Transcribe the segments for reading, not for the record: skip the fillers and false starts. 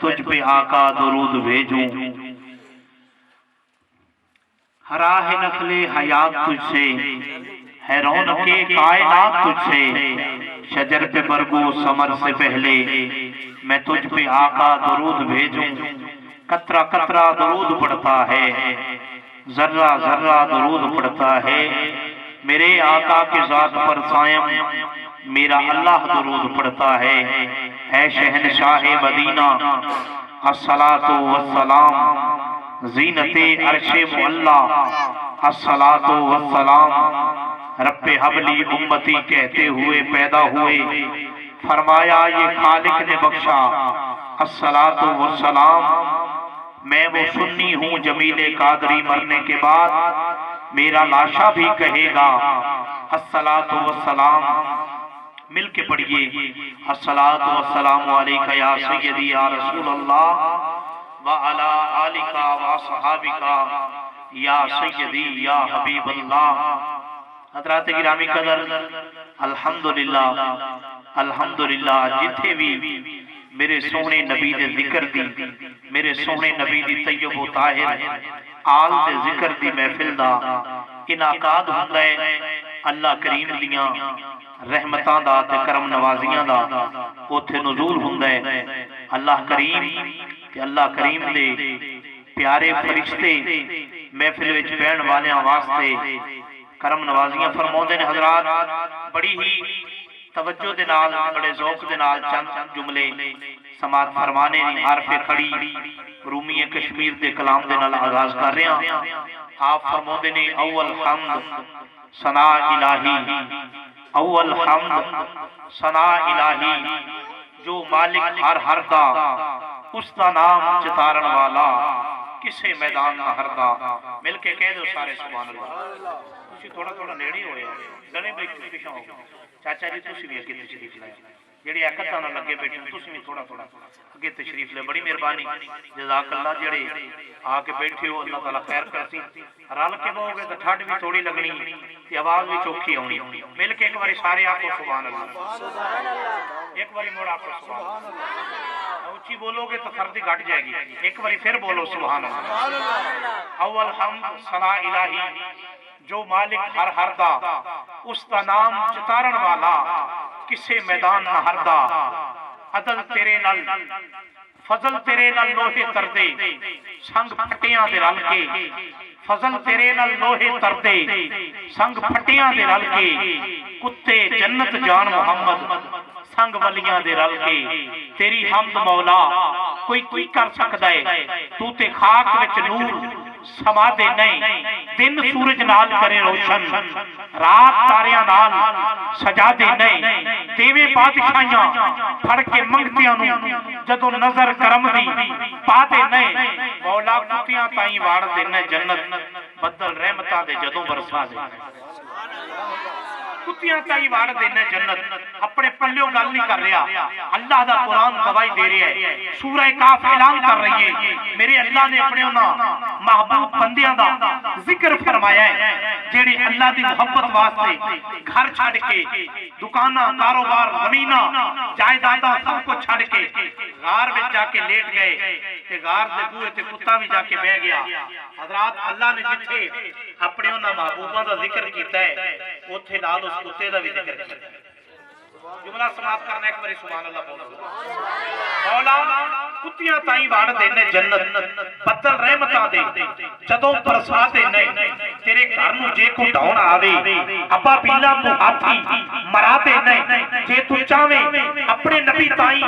تجھ پہ آقا درود بھیجوں، ہرا ہے نخل حیات تجھ سے، ہے رونق کائنات تجھ سے، شجر پہ برگو ثمر سے پہلے میں تجھ پہ آقا درود بھیجوں، قطرہ قطرہ درود پڑتا ہے، ذرہ ذرہ درود پڑتا ہے، میرے آقا کی ذات پر قائم میرا اللہ درود پڑتا ہے۔ اے شہنشاہ مدینہ الصلاۃ والسلام، زینت عرش معلا الصلاۃ والسلام، رب حبلی امتی کہتے ہوئے پیدا ہوئے، فرمایا یہ خالق نے بخشا الصلاۃ والسلام۔ میں وہ سنی ہوں جمیل قادری مرنے کے بعد میرا لاشا بھی کہے گا الصلاۃ والسلام۔ مل کے پڑھیے الصلاۃ والسلام علیکہ یا سیدی یا رسول اللہ وعلی آلکہ وصحابکہ یا سیدی یا حبیب اللہ۔ حضرات گرامی قدر، الحمدللہ الحمدللہ جتھے بھی میرے سونے نبی دے ذکر دی، میرے سونے نبی دی طیب و طاہر آل دے ذکر دی محفل دا انعقاد ہوتا ہے، اللہ کریم دیاں رحمتاں دا تے کرم نوازیاں دا اوتھے نزول ہوندا ہے۔ اللہ کریم تے اللہ کریم دے پیارے فرشتے محفل وچ بہن والیاں واسطے کرم نوازیاں فرماؤندے نے۔ حضرات بڑی ہی توجہ دے نال، بڑے ذوق دے نال چند جملے سماعت فرمانے دی عارف کھڑی رومی کشمیر دے کلام دے نال آغاز کر رہے ہیں۔ آپ فرماؤندے نے اول حمد ثنا الہی، اول حمد ثنا الہی، جو مالک ہر دا اس دا نام چتارن والا، کسے میدان نہ ہردا۔ مل کے کہہ دو سارے سبحان اللہ۔ تسی تھوڑا تھوڑا نیڑے ہوئے گنے بیٹھے پیچھے ہو، چاچا جی تسی بھی اگے تشریف لائے، جڑے اکتاں نہ لگے بیٹھے تسی بھی تھوڑا تھوڑا اگے تشریف لے، بڑی مہربانی جزاک اللہ۔ جڑے آ کے بیٹھے ہو اللہ تعالیٰ خیر کرسی، رل کے بہو گے تو ٹھڈ بھی تھوڑی لگنی تے آواز بھی چوکھی آنی۔ مل کے ایک باری سارے آکھو سبحان اللہ، ایک باری موڑ آکھو سبحان اللہ، اونچی بولو گے تو سردی گھٹ جائے گی، ایک باری پھر بولو سبحان اللہ۔ اول حمد ثنا الہی، جو مالک ہر دا اس دا نام چتارن والا، کسے میدان نہ ہردا۔ عدل تیرے نال فضل تیرے نال لوہے تردے، سنگ پھٹیاں دے رل کے، فضل تیرے نال لوہے تردے، سنگ پھٹیاں دے رل کے، کتے جنت جان محمد سنگ ولیاں دے رل کے، تیری حمد مولا کوئی کر سکدا ہے، تو تے خاک وچ نور سما دے نہیں، دن سورج نال کرے روشن، رات تاریاں نال سجا دے نہیں، دیوے بادشاہیاں پھڑ کے منگتیاں نو جدو نظر کرم دی پا دے نہیں، مولا کتیاں تائیں واڑ دے نہیں جنت، بدل رحمتاں دے جدوں برسا دے، کتیاں تائیں واڑ دینا جنت۔ اپنے پلیوں گل نہیں کر رہا، اللہ دا قرآن گواہی دے رہا ہے، سورہ کاف اعلان کر رہی ہے، میرے اللہ نے اپنے انہاں محبوب بندیاں دا ذکر فرمایا ہے، جیڑے اللہ دی محبت واسطے گھر چھڑ کے، دکانہ کاروبار زمینہ جائیداداں سب کو چھڑ کے غار میں جا کے لیٹ گئے، تے غار دے بوئے تے کتا بھی جا کے بہ گیا۔ حضرات اللہ نے جتھے اپنے انہاں محبوباں دا ذکر کیتا ہے، اوتھے نال اس کتے دا بھی ذکر کیتا ہے۔ جملہ سماعت کرنا ایک باری سبحان اللہ بولو۔ مولا کتیاں تائیں واڑ دینے جنت، بدل رحمتاں دے جدوں برسا دے نہیں، تیرے گھر نو جے کو ڈاؤن آوے، ابا بیلا تو ہاتھی مرا دے نہیں، جے تو چاہویں اپنے نبی تائیں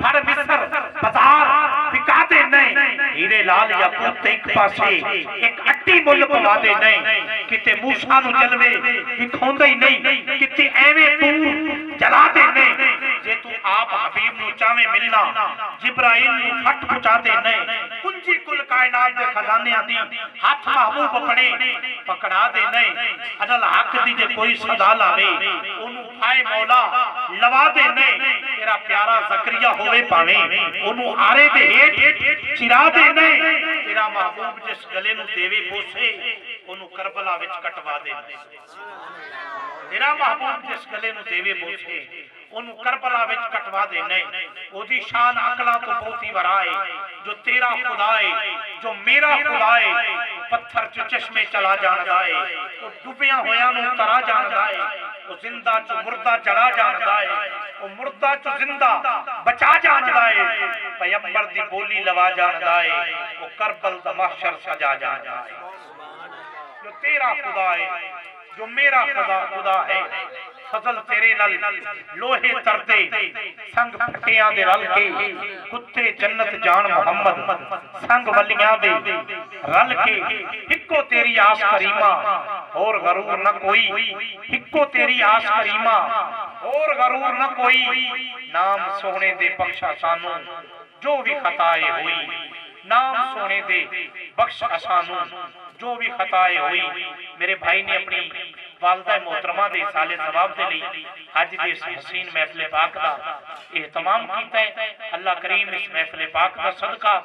ہر مصر بازار بکا دے نہیں، ہیرے لال یاقوت ایک پاسے ایک اٹی مل پوا دے نہیں، کتے موسیٰ نو جلوے دکھاؤندے ہی نہیں، کتے ایویں تور جلا دے نہیں، جے تو آپ حبیب نو چاہویں ملنا جبرائیل نو پھٹ پچا دے نہیں، کنجی کل کائنات دے خزانے دی ہاتھ محبوب اپنے پکڑا دے نہیں، عدل حق دی جے کوئی صدا لاوے انہوں پھائے مولا لوا دے نہیں، تیرا پیارا زکریہ ہوئے پاویں انہوں آرے دے ہیٹ چرا دے نہیں، تیرا محبوب جس گلے نو دیوے بوسے انہوں کربلا وچ کٹوا دے نہیں، تیرا محبوب جس گلے نو دیوے بوسے انہوں کربلا وچ کٹوا دے نہیں۔ ਉਹਦੀ ਸ਼ਾਨ ਅਕਲਾਂ ਤੋਂ ਬਹੁਤੀ ਵਰਾਏ ਜੋ ਤੇਰਾ ਖੁਦਾ ਏ ਜੋ ਮੇਰਾ ਖੁਦਾ ਏ ਪੱਥਰ ਚ ਚਸ਼ਮੇ ਚਲਾ ਜਾਣਦਾ ਏ ਉਹ ਡੁੱਬਿਆਂ ਹੋਇਆਂ ਨੂੰ ਤਰਾ ਜਾਣਦਾ ਏ ਉਹ ਜ਼ਿੰਦਾ ਚ ਮੁਰਦਾ ਜੜਾ ਜਾਣਦਾ ਏ ਉਹ ਮੁਰਦਾ ਚ ਜ਼ਿੰਦਾ ਬਚਾ ਜਾਣਦਾ ਏ ਪੈਗੰਬਰ ਦੀ ਬੋਲੀ ਲਵਾ ਜਾਣਦਾ ਏ ਉਹ ਕਰਬਲ ਦਾ mahshar ਸਜਾ ਜਾਣਦਾ ਏ ਜੋ ਤੇਰਾ ਖੁਦਾ ਏ ਜੋ ਮੇਰਾ ਖੁਦਾ ਹੈ ਫਜ਼ਲ ਤੇਰੇ ਨਾਲ ਲੋਹੇ ਤਰਦੇ ਸੰਗ ਫਟਿਆਂ ਦੇ ਰਲ ਕੇ ਕੁੱਤੇ ਜੰਨਤ ਜਾਣ ਮੁਹੰਮਦ ਸੰਗ ਵਲੀਆਂ ਦੇ ਰਲ ਕੇ ਇੱਕੋ ਤੇਰੀ ਆਸ ਕਰੀਮਾ ਹੋਰ ਗਰੂਰ ਨਾ ਕੋਈ ਇੱਕੋ ਤੇਰੀ ਆਸ ਕਰੀਮਾ ਹੋਰ ਗਰੂਰ ਨਾ ਕੋਈ ਨਾਮ ਸੋਹਣੇ ਦੇ ਬਖਸ਼ਾ ਸਾਨੂੰ ਜੋ ਵੀ ਖਤਾਏ ਹੋਈ ਨਾਮ ਸੋਹਣੇ ਦੇ ਬਖਸ਼ ਸਾਨੂੰ جو بھی خطائے ہوئی میرے بھائی نے اپنی والدہ محترمہ دے سالے ثواب دے لی حج دے حسین محفل پاک دا اہتمام کیتا ہے اللہ کریم اس محفل پاک دا صدقہ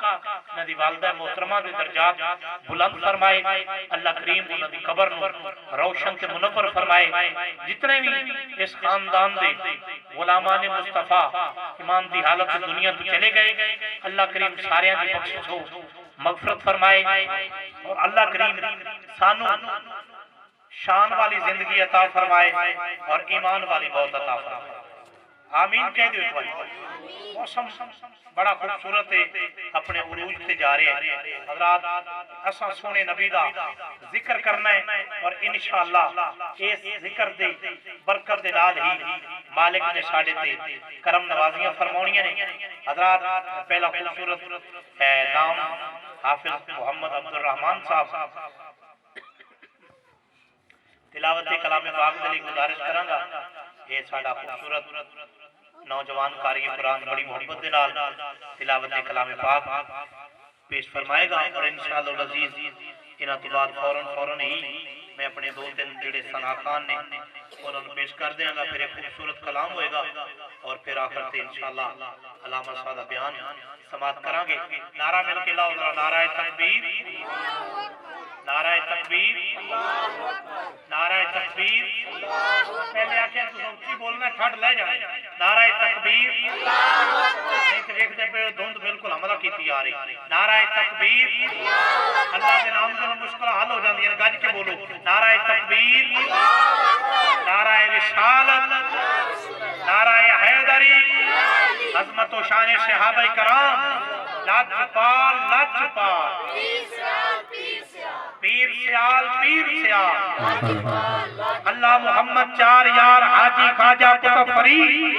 ندی والدہ محترمہ دے درجات بلند فرمائے اللہ کریم ندی قبر روشن کے منور فرمائے جتنے بھی اس خاندان دے غلامان مصطفیٰ ایمان دی حالت دنیا تو چلے گئے اللہ کریم ساریاں دی بخشش ہو مغفرت فرمائے اور اللہ کریم سانو شان والی زندگی عطا فرمائے اور ایمان والی موت عطا فرمائے آمین کہہ دو ایک بار موسم بڑا خوبصورت ہے اپنے عروج سے جا رہے ہیں حضرات اساں سونے نبی دا ذکر کرنا ہے اور انشاءاللہ اس ذکر دے برکت دے نال ہی مالک نے ساڈے تے کرم نوازیاں فرماونیاں نے حضرات پہلا خوبصورت نام حافظ محمد عبد الرحمن صاحب تلاوت کلام پاک دے لئی گزارش کراں گا یہ ساڈا خوبصورت نوجوان قاری قرآن بڑی محبت دے نال تلاوت کلام پاک پیش فرمائے گا اور انشاءاللہ العزیز انہاں تو بعد فوراً ہی میں اپنے دو تین جڑے ثنا خان نے انہوں نے پیش کر دیا گا پھر ایک خوبصورت کلام ہوئے گا اور پھر آخر سے انشاءاللہ علامہ سادہ بیان سماعت کریں گے نعرہ مل کے لاؤ ذرا نعرہ تکبیر نعرہ تکبیر نعرہ تکبیر پہلے آکھیا تو اونچی بولنا ٹھڈ لے جائے نعرہ تکبیر نہیں تے ویکھدے پے دھند بالکل حملہ کیتی آ رہی نعرہ تکبیر اللہ کے نام سے مشکل حل ہو جاندی ہے گج کے بولو نعرہ تکبیر نعرہ رسالت نعرہ حیدری عظمت و شان صحابہ کرام لاجپال پیر سیال اللہ محمد چار یار حاجی خواجہ کتب فرید